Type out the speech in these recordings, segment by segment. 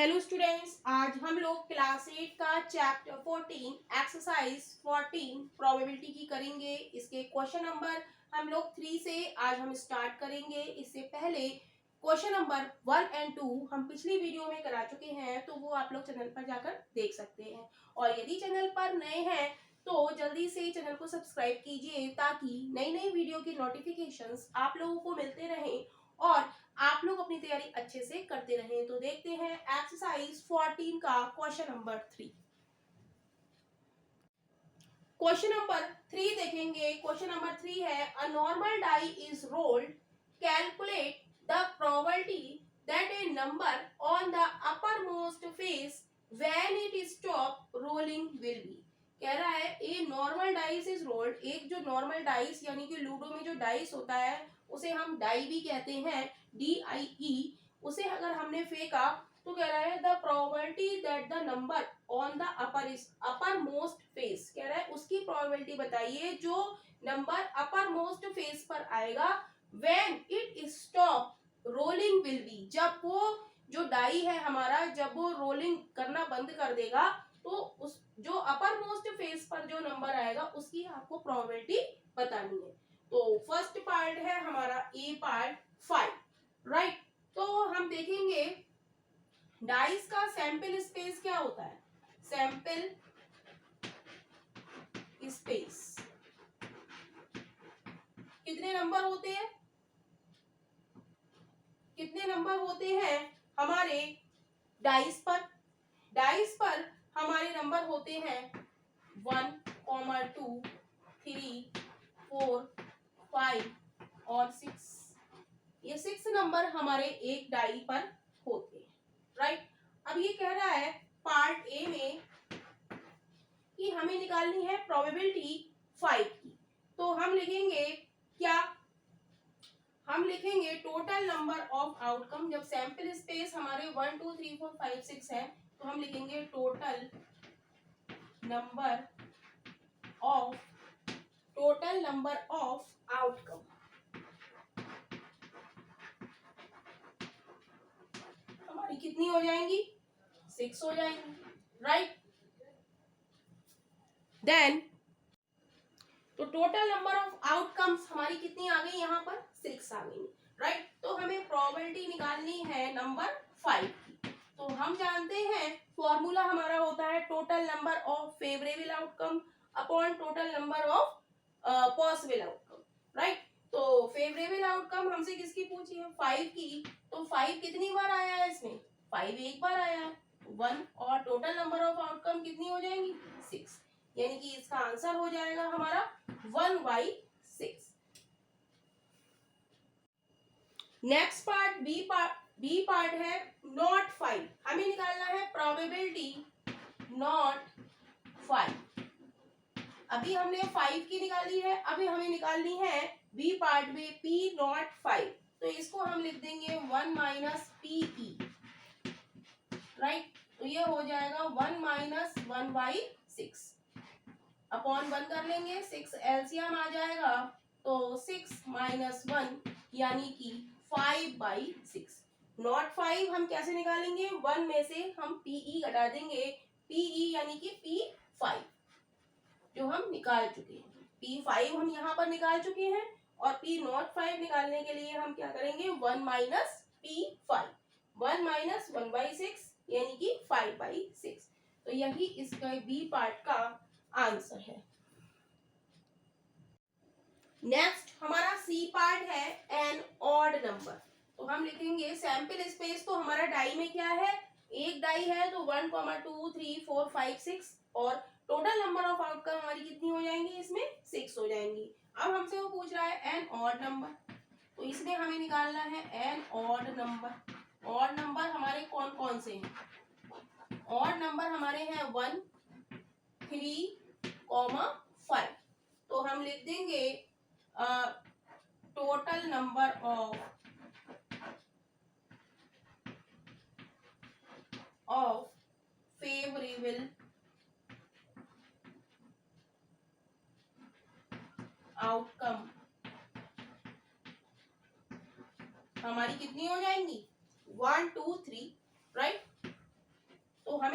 Hello students, आज हम लोग क्लास 8 का चैप्टर 14 एक्सरसाइज 14 प्रोबेबिलिटी की करेंगे। इसके क्वेश्चन नंबर हम लोग 3 से आज हम स्टार्ट करेंगे। इससे पहले क्वेश्चन नंबर 1 एंड 2 हम पिछली वीडियो में करा चुके हैं, तो वो आप लोग चैनल पर जाकर देख सकते हैं। और यदि चैनल पर नए हैं तो जल्दी से चैनल को सब्सक्राइब कीजिए ताकि नई नई वीडियो की नोटिफिकेशंस आप लोगों को मिलते रहें और आप लोग अपनी तैयारी अच्छे से करते रहें। तो देखते हैं एक्सरसाइज 14 का क्वेश्चन नंबर 3। क्वेश्चन नंबर 3 देखेंगे। क्वेश्चन नंबर 3 है a normal die is rolled, calculate the probability that a number on the upper most face when it stop rolling will be. कह रहा है a normal dice is rolled, एक जो normal dice यानी कि ludo में जो डाइस होता है उसे हम डाई भी कहते हैं, DIE। उसे अगर हमने फेंका तो कह रहा है the probability that the number on the upper most face, कह रहा है उसकी प्रोबेबिलिटी बताइए जो नंबर अपर मोस्ट फेस पर आएगा when it stop rolling will B, जब वो जो डाई है हमारा जब वो रोलिंग करना बंद कर देगा तो उस जो अपर मोस्ट फेस पर जो नंबर आएगा उसकी आपको प्रोबेबिलिटी बतानी है। तो फर्स्ट पार्ट है हमारा ए पार्ट 5, राइट। तो हम देखेंगे डाइस का सैंपल स्पेस क्या होता है। सैंपल स्पेस कितने नंबर होते हैं, कितने नंबर होते हैं हमारे डाइस पर। डाइस पर हमारे नंबर होते हैं 1, 2, 3, 4, 5 और 6। ये 6 नंबर हमारे एक डाई पर होते हैं, राइट। अब ये कह रहा है पार्ट ए में कि हमें निकालनी है प्रोबेबिलिटी 5 की। तो हम लिखेंगे क्या, हम लिखेंगे टोटल नंबर ऑफ आउटकम। जब सैंपल स्पेस हमारे 1, 2, 3, 4, 5, 6 है तो हम लिखेंगे टोटल नंबर ऑफ आउटकम। हमारी कितनी हो जाएंगी, 6 हो जाएंगी, राइट। देन तो टोटल नंबर ऑफ आउटकम्स हमारी कितनी आ गई, यहाँ पर 6 आ गई, राइट। तो हमें प्रोबेबिलिटी निकालनी है नंबर 5 की। तो हम जानते हैं फॉर्मूला हमारा होता है total number of favourable outcome upon total number of possible outcome, right. तो फेवरेबल आउटकम हमसे किसकी पूछी है, 5 की। तो 5 कितनी बार आया है इसमें, 5 एक बार आया है 1, और टोटल नंबर ऑफ आउटकम कितनी हो जाएंगी 6, यानी कि इसका आंसर हो जाएगा हमारा 1/6। नेक्स्ट पार्ट बी पार्ट है नॉट 5। हमें निकालना है प्रोबेबिलिटी नॉट 5। अभी हमने 5 की निकाली है, अभी हमें निकालनी है बी पार्ट में P नॉट 5। तो इसको हम लिख देंगे 1 माइनस PE, राइट। तो ये हो जाएगा 1 माइनस 1/6 अपॉन 1 कर लेंगे, 6 एलसीएम आ जाएगा तो 6 माइनस 1 यानी कि 5/6। नॉट 5 हम कैसे निकालेंगे, 1 में से हम PE घटा देंगे, PE यानी कि P5 जो हम निकाल चुके हैं। P5 हम यहाँ पर निकाल चुके हैं और P नॉट 5 निकालने के लिए हम क्या करेंगे 1 माइनस P5, 1 माइनस 1/6 यानी कि 5/6। तो यही इसका बी पार्ट का आंसर है। नेक्स्ट हमारा सी पार्ट है एन ऑड नंबर। तो हम लिखेंगे सैंपल स्पेस, तो हमारा डाई में क्या है, एक डाई है तो 1, 2, 3, 4, 5, 6 और टोटल नंबर ऑफ आउटकम हमारी कितनी हो जाएंगी, इसमें 6 हो जाएंगी। अब हमसे वो पूछ रहा है एन ऑड नंबर, तो इसमें हमें निकालना है an odd number. Odd number हमारे कौन कौन से हैं, ऑड नंबर हमारे हैं 1, 3, 5। तो हम लिख देंगे total number of favourable outcome हमारी कितनी हो जाएंगी 1, 2, 3, राइट।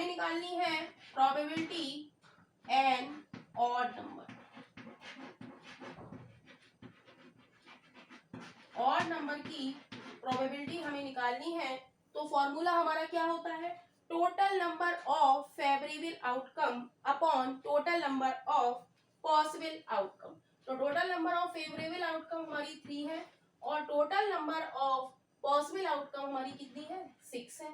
हमें निकालनी है probability an odd number. Odd number की प्रोबेबिलिटी हमें निकालनी है, तो फॉर्मूला हमारा क्या होता है, total number of favourable outcome upon total number of possible outcome. तो total number of favourable outcome हमारी 3 है और total number of possible outcome हमारी कितनी है, 6 है।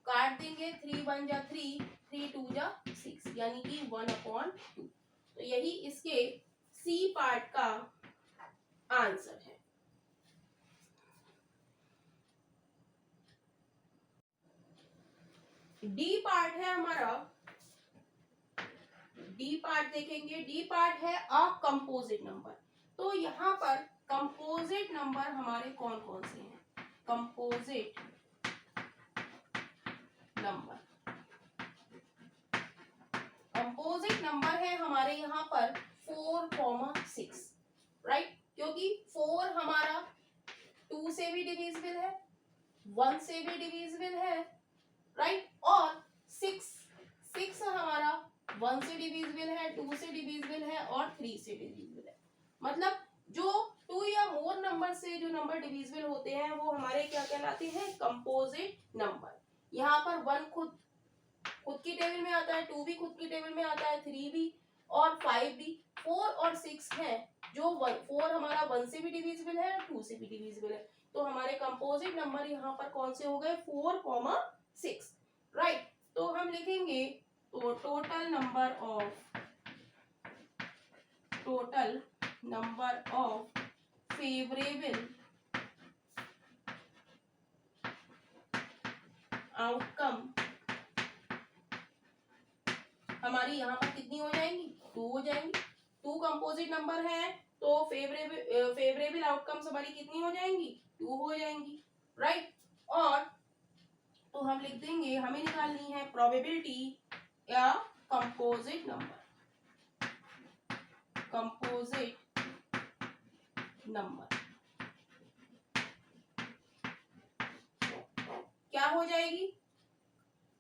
काट देंगे, 3 1 जा 3, 3 2 जा 6, यानी कि 1/2। तो यही इसके सी पार्ट का आंसर है। डी पार्ट है हमारा, डी पार्ट देखेंगे, डी पार्ट है अ कंपोजिट नंबर। तो यहाँ पर कंपोजिट नंबर हमारे कौन कौन से हैं, कंपोजिट नंबर, कंपोजिट नंबर है हमारे यहाँ पर 4,6, राइट, क्योंकि 4 हमारा 2 से भी डिविजिबल है, 1 से भी डिविजिबल है, राइट, और 6 हमारा 1 से डिविजिबल है, 2 से डिविजिबल है और 3 से डिविजिबल है। मतलब जो 2 या मोर नंबर से जो नंबर डिविजिबल होते हैं वो हमारे क्या कहलाते हैं, कंपोजिट नंबर। यहाँ पर 1 खुद की टेबल में आता है, 2 भी खुद की टेबल में आता है, 3 भी और 5 भी। 4 और 6 है जो 4 हमारा 1 से भी डिविजिबल है, 2 से भी डिविजिबल है। तो हमारे कंपोजिट नंबर यहाँ पर कौन से हो गए, 4,6, राइट। तो हम लिखेंगे तो total number of favourable outcome हमारी यहाँ पर कितनी हो जाएंगी, 2 हो जाएंगी। 2 कंपोजिट नंबर है तो फेवरेबल आउटकम्स हमारी कितनी हो जाएंगी, 2 हो जाएंगी, राइट। और तो हम लिख देंगे, हमें निकालनी है प्रोबेबिलिटी या कंपोजिट नंबर, कंपोजिट नंबर क्या हो जाएगी,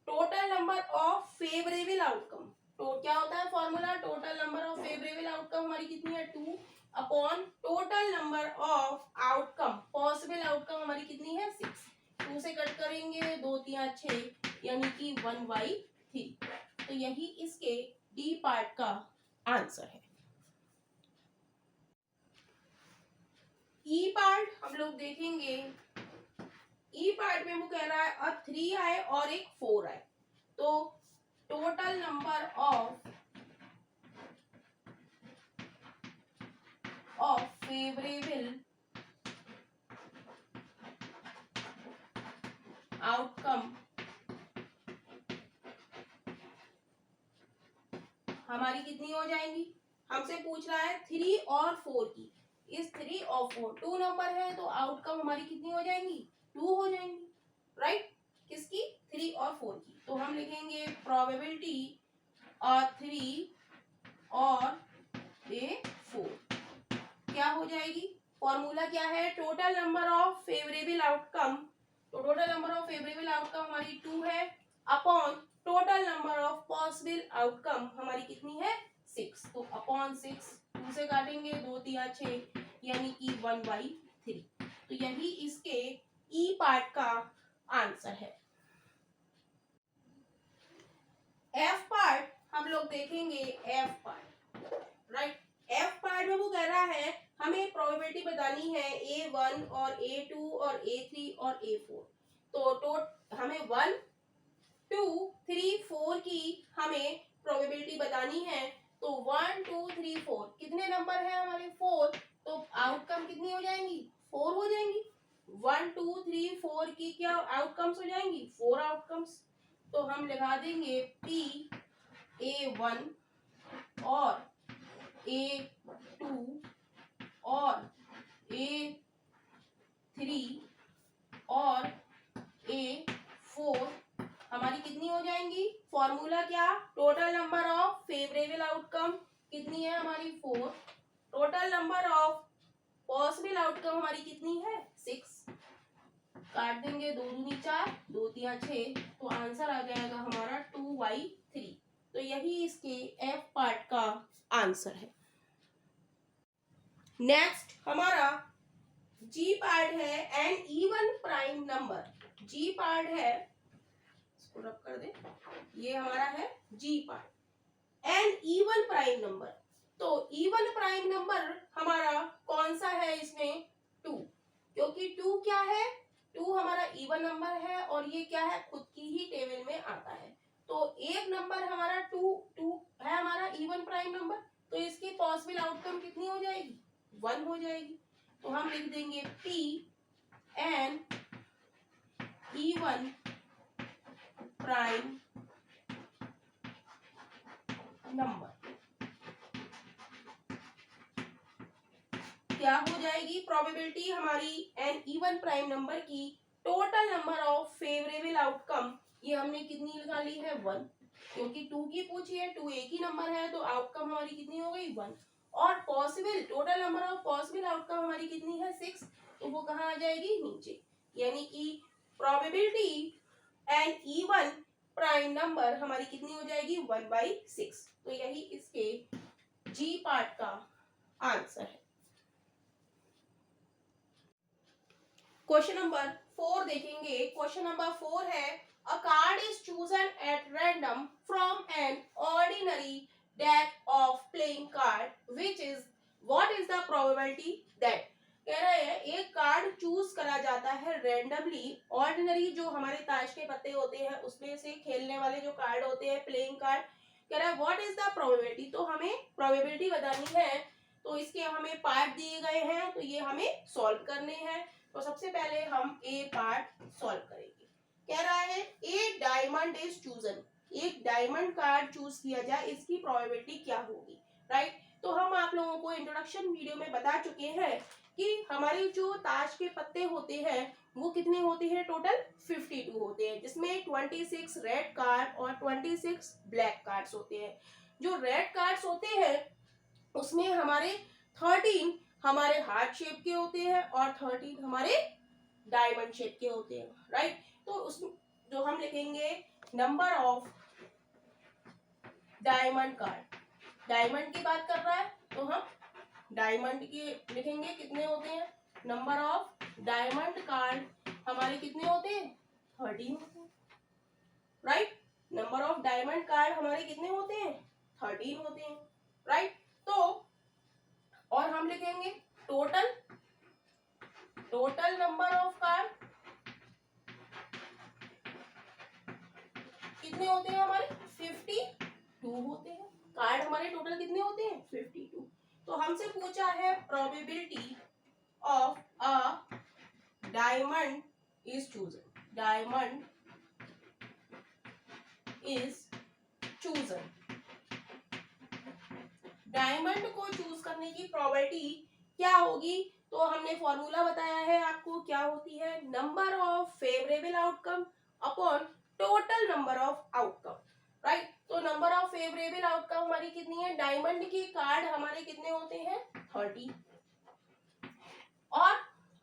total number of favourable outcome. तो क्या होता है formula, total number of favourable outcome हमारी कितनी है, 2 upon total number of outcome possible outcome हमारी कितनी है, 6। 2 से कट करेंगे, 2 3 6, यानी कि 1/3। तो यही इसके डी पार्ट का आंसर है। ई पार्ट हम लोग देखेंगे, ई पार्ट में वो कह रहा है 3 आए और एक 4 आए, तो total number of favourable outcome हमारी कितनी हो जाएंगी, हमसे पूछ रहा है 3 और 4 की। इस 3 और 4 2 नंबर है तो आउटकम हमारी कितनी हो जाएंगी, 2 हो जाएंगी, राइट। किसकी, 3 और 4 की। तो हम लिखेंगे प्रोबेबिलिटी 3 और 4 क्या हो जाएगी, फॉर्मूला क्या है, total number of favourable outcome. तो total number of favourable outcome हमारी 2 है upon total number of possible outcome हमारी कितनी है, 6। तो अपॉन 6, 2 से काटेंगे, 2 3 6, यानी कि 1/3। तो यही इसके ई पार्ट का आंसर है। एफ पार्ट हम लोग देखेंगे, F part, right. F part में वो कह रहा है हमें प्रोबेबिलिटी बतानी है A1 और A2 और A3 और A4। तो हमें 1 2 3 4 की हमें प्रोबेबिलिटी बतानी है। तो 1 2 3 4 कितने नंबर है हमारे, 4। तो आउटकम कितनी हो जाएंगी, 4 हो जाएंगी। 1 2 3 4 की क्या आउटकम्स हो जाएंगी, 4 आउटकम्स। तो हम लगा देंगे P A1 और A2 और A3 और A4 हमारी कितनी हो जाएंगी, फॉर्मूला क्या, total number of favourable outcome कितनी है हमारी, 4। Total number of possible outcome हमारी कितनी है, 6। काट देंगे, 2 दूनी 4, 2 तिया 6, तो आंसर आ जाएगा हमारा 2/3। तो यही इसके एफ पार्ट का आंसर है। नेक्स्ट हमारा जी पार्ट है an even prime number. G part है, इसको रब कर दे, ये हमारा है G part an even prime number. तो इवन प्राइम नंबर हमारा कौन सा है इसमें? 2, क्योंकि 2 क्या है, 2 हमारा इवन नंबर है और ये क्या है, खुद की ही टेबल में आता है। तो एक नंबर हमारा 2 है हमारा इवन प्राइम नंबर, तो इसकी पॉसिबल आउटकम कितनी हो जाएगी? 1 हो जाएगी। तो हम लिख देंगे P an even prime number. क्या हो जाएगी प्रोबेबिलिटी हमारी एन इवन प्राइम नंबर की? Total number of favourable outcome, ये हमने कितनी निकाली है? 1, क्योंकि 2 की पूछी है, 2 एक ही नंबर है, तो आउटकम हमारी कितनी हो गई? 1। और possible total number of possible outcome हमारी कितनी है? 6, तो वो कहाँ आ जाएगी? नीचे। यानी कि probability an even prime number हमारी कितनी हो जाएगी? 1/6। तो यही इसके जी पार्ट का आंसर है। क्वेश्चन नंबर 4 देखेंगे। क्वेश्चन नंबर 4 है a card is chosen at random from an ordinary deck of playing card which is what is the probability that. कह रहा है एक कार्ड चूज करा जाता है रैंडमली, ऑर्डिनरी जो हमारे ताश के पत्ते होते हैं उसमें से खेलने वाले जो कार्ड होते हैं, प्लेइंग कार्ड। कह रहा है व्हाट इज द प्रोबेबिलिटी, तो हमें प्रोबेबिलिटी बतानी है। तो इसके हमें पार्ट दिए गए हैं, तो ये हमें सॉल्व करने हैं। तो सबसे पहले हम ए पार्ट सॉल्व करेंगे। कह रहा है ए डायमंड इज चूजन, एक डायमंड कार्ड चूज किया जाए, इसकी प्रोबेबिलिटी क्या होगी, राइट। तो हम आप लोगों को इंट्रोडक्शन वीडियो में बता चुके हैं कि हमारे जो ताश के पत्ते होते हैं वो कितने होते हैं? टोटल 52 होते हैं, जिसमें 26 रेड कार्ड और 26 ब्लैक कार्ड्स होते हैं। जो रेड कार्ड्स होते हैं उसमें हमारे 13 हमारे हार्ट शेप के होते हैं और 13 हमारे डायमंड शेप के होते हैं, राइट। तो उस जो हम लिखेंगे number of diamond card, diamond की बात कर रहा है तो हम डायमंड के लिखेंगे कितने होते हैं? नंबर ऑफ डायमंड कार्ड हमारे कितने होते हैं? 13 होते हैं, right. Number of diamond card हमारे कितने होते हैं? 13 होते हैं, राइट। तो और हम लिखेंगे टोटल नंबर ऑफ कार्ड कितने होते हैं हमारे? 52 होते हैं। कार्ड हमारे टोटल कितने होते हैं? 52। तो हमसे पूछा है probability of a diamond is chosen, diamond is chosen. Diamond को चूज करने की प्रोबेबिलिटी क्या होगी? तो हमने फॉर्मूला बताया है आपको, क्या होती है? Number of favourable outcome upon total number of outcome, right. तो नंबर ऑफ फेवरेबल आउटकम हमारी कितनी है? डायमंड की कार्ड हमारे कितने होते हैं? 30। और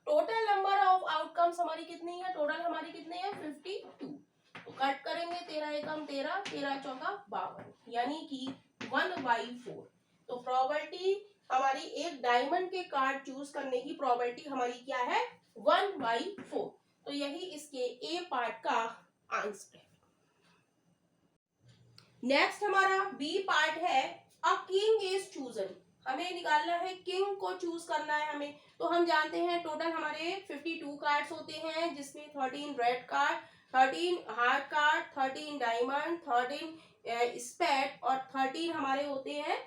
टोटल नंबर ऑफ आउटकम्स हमारी कितनी है? टोटल हमारी कितनी है? 52। तो कट करेंगे 13 एकम 13, 13 चौका 52, यानी कि 1/4। तो प्रोबेबिलिटी हमारी एक डायमंड के कार्ड चूज करने की प्रोबेबिलिटी हमारी क्या है? 1/4। तो यही इसके ए पार्ट का आंसर है। नेक्स्ट हमारा बी पार्ट है अ किंग इज चूजन। हमें निकालना है किंग को चूज करना है हमें। तो हम जानते हैं टोटल हमारे 52 कार्ड्स होते हैं, जिसमें 13 red card, 13 heart card, 13 diamond, 13 spade और 13 हमारे होते हैं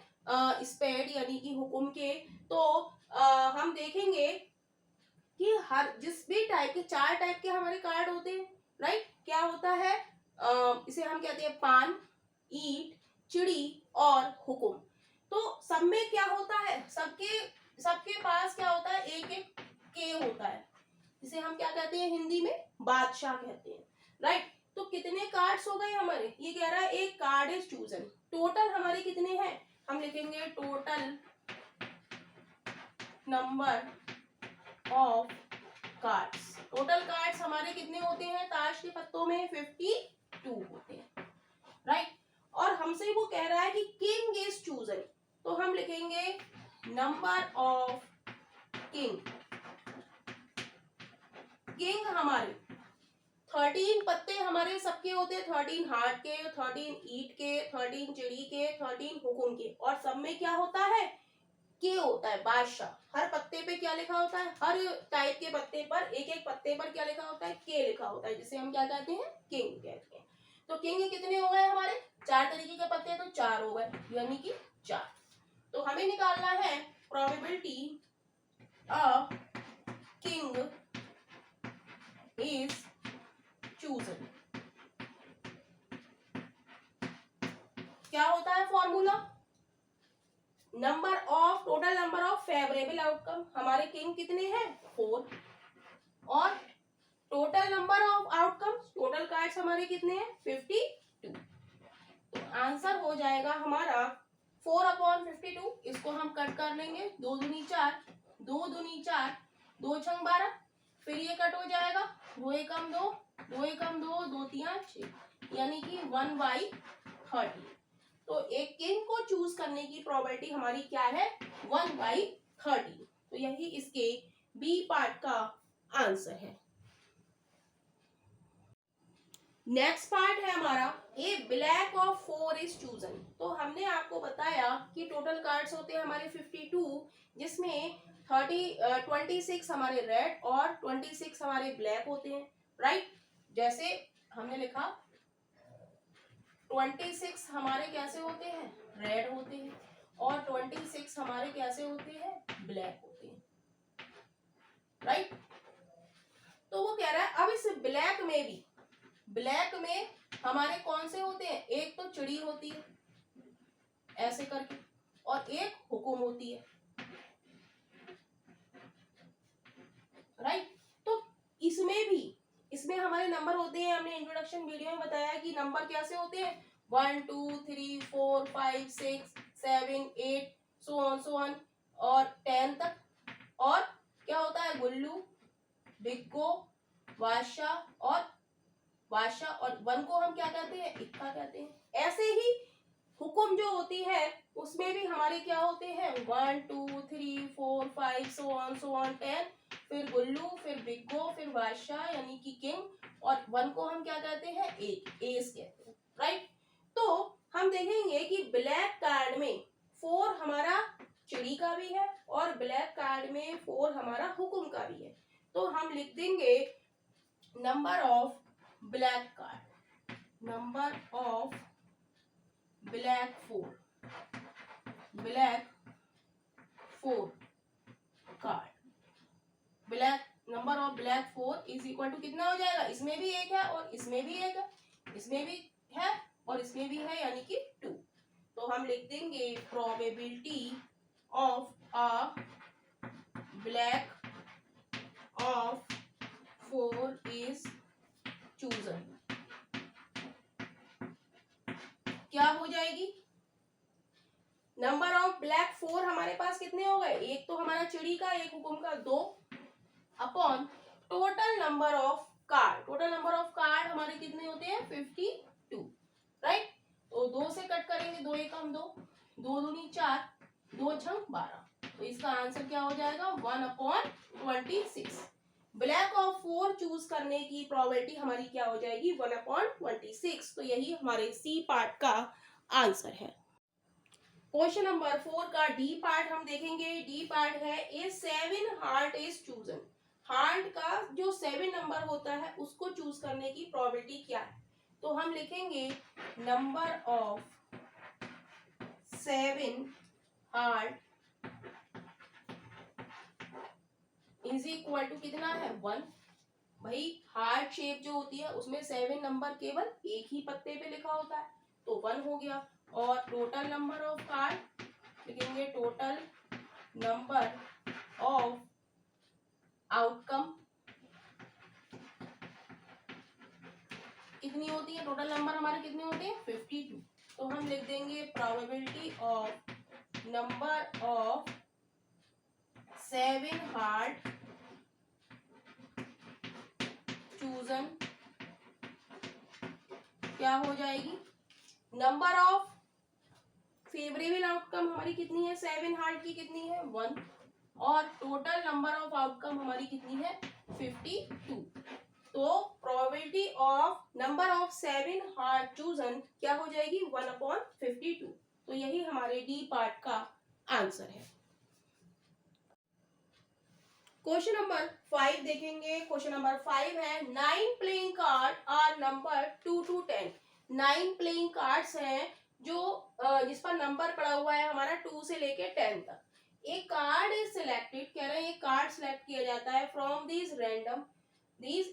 स्पेड यानी कि हुकुम के। तो हम देखेंगे कि हर जिस भी टाइप के 4 टाइप के हमारे कार्ड होते हैं, राइट। क्या होता है? इसे हम कहते हैं पान, ईंट, चिड़ी और हुकुम। तो सब में क्या होता है? सबके पास क्या होता है? एक एक के होता है, जिसे हम क्या कहते हैं? हिंदी में बादशाह कहते हैं, राइट। तो कितने कार्ड्स हो गए हमारे? ये कह रहा है एक कार्ड इज चूजन। टोटल हमारे कितने हैं? हम लिखेंगे total number of cards, total cards हमारे कितने होते हैं ताश के पत्तों में? 52 होते हैं, राइट। और हमसे वो कह रहा है कि किंग इज चूजन, तो हम लिखेंगे नंबर ऑफ किंग। किंग हमारे 13 पत्ते हमारे सबके होते हैं, 13 हार्ट के, 13 ईट के, 13 चिड़ी के, 13 हुकुम के, और सब में क्या होता है? के होता है, बादशाह। हर पत्ते पे क्या लिखा होता है? हर टाइप के पत्ते पर, एक एक पत्ते पर क्या लिखा होता है? के लिखा होता है, जिसे हम क्या कहते हैं? किंग कहते हैं। तो किंग कितने हो गए हमारे? 4 तरीके के पत्ते, तो 4 हो गए, यानी कि 4। तो हमें निकालना है probability a king is chosen. क्या होता है formula? Number of, total number of favourable outcome. हमारे किंग कितने हैं? 4। और total number of outcome, total cards हमारे कितने हैं? 52। तो आंसर हो जाएगा हमारा 4/52। इसको हम कट कर लेंगे, 2 दूनी 4, 2 दूनी 4, 2 छंग 12, फिर ये कट हो जाएगा, 2 एकम 2, 2 एकम 2, 2 तिया 6, यानी कि 1/30। तो एक किंग को चूज करने की प्रोबेबिलिटी हमारी क्या है? 1/30। तो यही इसके बी पार्ट का आंसर है। नेक्स्ट पार्ट है हमारा ए ब्लैक ऑफ 4 इज चूजन। तो हमने आपको बताया कि टोटल कार्ड्स होते हैं हमारे 52, जिसमें 26 हमारे रेड और 26 हमारे ब्लैक होते हैं, राइट। जैसे हमने लिखा 26 हमारे कैसे होते हैं? रेड होते हैं, और 26 हमारे कैसे होते हैं? ब्लैक होते हैं, राइट। तो वो कह रहा है अब इस ब्लैक में भी, ब्लैक में हमारे कौन से होते हैं? एक तो चिड़ी होती है ऐसे करके, और एक हुकुम होती है, राइट। तो इसमें हमारे नंबर होते हैं, हमने इंट्रोडक्शन वीडियो में बताया कि नंबर कैसे होते हैं? 1 2 3 4 5 6 7 8 सो ऑन और 10 तक। और क्या होता है? गुल्लू, बिग्गो, बादशाह, और 1 को हम क्या कहते हैं? इक्का कहते हैं। ऐसे ही हुकुम जो होती है उसमें भी हमारे क्या होते हैं? 1 2 3 4 5 सो ऑन 10, फिर गुल्लू, फिर बिग्गो, फिर बादशाह यानी कि किंग, और 1 को हम क्या कहते हैं? एस कहते हैं, राइट। तो हम देखेंगे कि ब्लैक कार्ड में 4 हमारा चिड़ी का भी है, और ब्लैक कार्ड में 4 हमारा हुकुम का भी है। तो हम लिख देंगे number of black card, number of black 4 card, black number of black 4 is equal to कितना हो जाएगा? इसमें भी एक है और इसमें भी एक है, इसमें भी है और इसमें भी है, यानी कि 2। तो हम लिख देंगे probability of a black of 4 is chosen. क्या हो जाएगी? नंबर ऑफ ब्लैक 4 हमारे पास कितने हो गए? एक तो हमारा चिड़ी का, एक हुकुम का, 2 upon total number of card. Total number of card हमारे कितने होते हैं? 52, राइट। तो 2 से कट करेंगे, 2 एकम 2, 2 दूनी 4, 2 छंग 12। तो इसका आंसर क्या हो जाएगा? 1/26। ब्लैक ऑफ 4 चूज करने की प्रोबेबिलिटी हमारी क्या हो जाएगी? 1/26। तो यही हमारे सी पार्ट का आंसर है। क्वेश्चन नंबर 4 का डी पार्ट हम देखेंगे। डी पार्ट है ए 7 हार्ट इज चूजन। हार्ट का जो 7 नंबर होता है उसको चूज करने की प्रोबेबिलिटी क्या है? तो हम लिखेंगे number of 7 heart is equal to कितना है? 1। भाई हार्ट शेप जो होती है उसमें 7 नंबर केवल एक ही पत्ते पे लिखा होता है, तो 1 हो गया। और टोटल नंबर ऑफ कार्ड लिखेंगे, टोटल नंबर ऑफ आउटकम कितनी होती है? टोटल नंबर हमारे कितने होते हैं? 52। तो हम लिख देंगे probability of number of 7 heart chosen क्या हो जाएगी, नंबर ऑफ फेवरेबल आउटकम हमारी कितनी है, 7 हार्ट की कितनी है 1, और टोटल नंबर ऑफ आउटकम हमारी कितनी है 52। तो probability of number of 7 heart chosen क्या हो जाएगी 1/52। तो यही हमारे डी पार्ट का आंसर है। क्वेश्चन नंबर 5 देखेंगे। क्वेश्चन नंबर 5 है 9 playing card are number 2 to 10। 9 playing cards हैं जो जिस पर नंबर पड़ा हुआ है हमारा 2 से लेके 10 तक। एक कार्ड इज सिलेक्टेड, कह रहे हैं एक कार्ड सिलेक्ट किया जाता है फ्रॉम दीज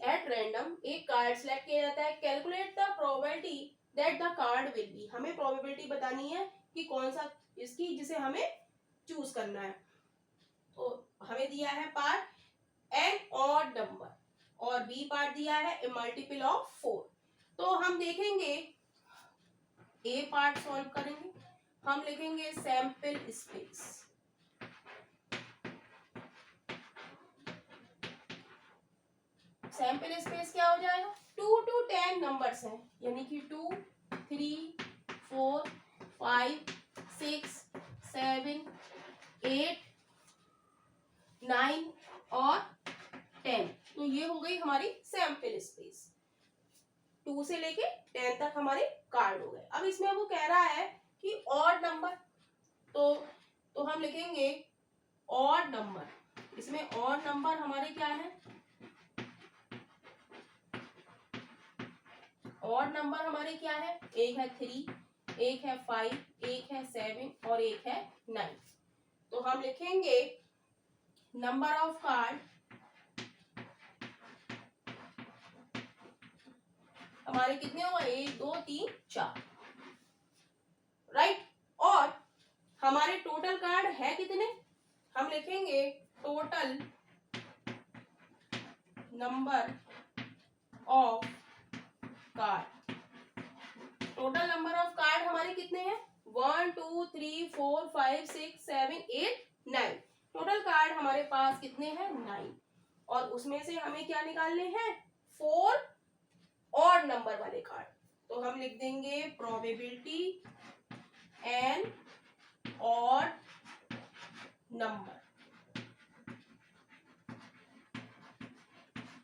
एट रैंडम, एक कार्ड सिलेक्ट किया जाता है। Calculate the probability that the card will be, हमें प्रोबेबिलिटी बतानी है कि कौन सा इसकी जिसे हमें चूज करना है। तो हमें दिया है पार्ट एन ऑड नंबर और बी पार्ट दिया है ए मल्टीपल ऑफ 4। तो हम देखेंगे ए पार्ट सॉल्व करेंगे, हम लिखेंगे सैंपल स्पेस। सैंपल स्पेस क्या हो जाएगा, 2 to 10 नंबर्स हैं, यानी कि 2, 3, 4, 5, 6, 7, 8, 9 और 10। तो ये हो गई हमारी सैंपल स्पेस। 2 से लेके 10 तक हमारे कार्ड हो गए। अब इसमें वो कह रहा है कि ऑड नंबर, तो हम लिखेंगे ऑड नंबर। इसमें ऑड नंबर हमारे क्या है, ऑड नंबर हमारे क्या है, एक है 3, एक है 5, एक है 7 और एक है 9। तो हम लिखेंगे नंबर ऑफ कार्ड हमारे कितने होंगे, 1 2 3 4, राइट। और हमारे टोटल कार्ड है कितने, हम लिखेंगे total number of card. Total number of card हमारे कितने हैं 1 2 3 4 5 6 7 8 9। टोटल कार्ड हमारे पास कितने हैं 9, और उसमें से हमें क्या निकालने हैं 4 ऑड नंबर वाले कार्ड। तो हम लिख देंगे प्रोबेबिलिटी एन ऑड नंबर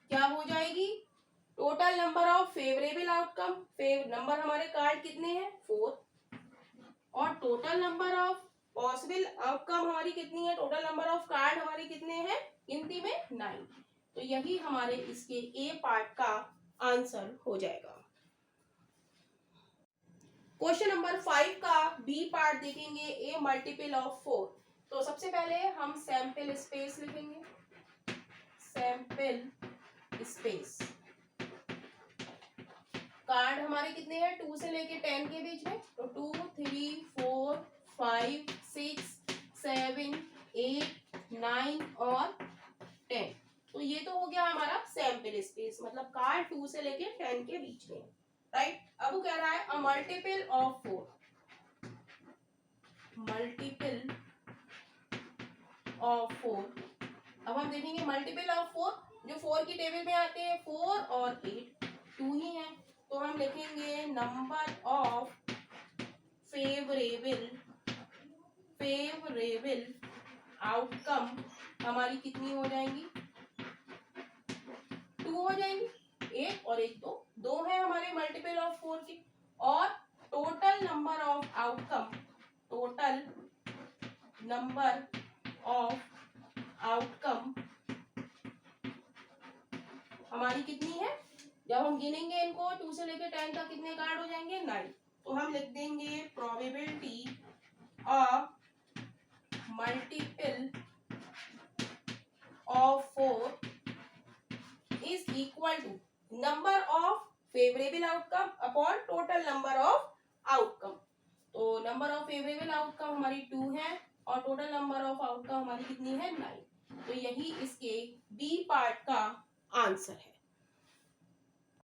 क्या हो जाएगी, total number of favourable outcome, number हमारे कार्ड कितने हैं 4, और total number of possible outcome हमारी कितनी है, टोटल नंबर ऑफ कार्ड हमारे कितने हैं गिनती में 9। तो यही हमारे इसके ए पार्ट का आंसर हो जाएगा। क्वेश्चन नंबर 5 का बी पार्ट देखेंगे ए मल्टीपल ऑफ 4। तो सबसे पहले हम सैंपल स्पेस लिखेंगे, सैंपल स्पेस। कार्ड हमारे कितने हैं 2 से लेके 10 के बीच में, तो 2 3 4 5 6 7 8 9 और 10। तो ये तो हो गया हमारा सैंपल स्पेस, मतलब कार्ड 2 से लेके 10 के बीच में, राइट। अब वो कह रहा है a multiple of 4, multiple of 4। अब हम देखेंगे मल्टीपल ऑफ 4, जो 4 की टेबल में आते हैं 4 और 8, 2 ही है। तो हम लिखेंगे नंबर ऑफ फेवरेबल आउटकम हमारी कितनी हो जाएंगी 2 हो जाएंगी, 1 और 1 2 है हमारे मल्टीपल ऑफ 4 के। और total number of outcome, total number of outcome हमारी कितनी है, जब हम गिनेंगे इनको 2 से लेकर 10 तक कितने कार्ड हो जाएंगे 9। तो हम लिख देंगे probability of multiple of 4 is equal to number of favourable outcome upon total number of outcome. तो नंबर ऑफ फेवरेबल आउटकम हमारी 2 है और टोटल नंबर ऑफ आउटकम हमारी कितनी है 9। तो यही इसके बी पार्ट का आंसर है।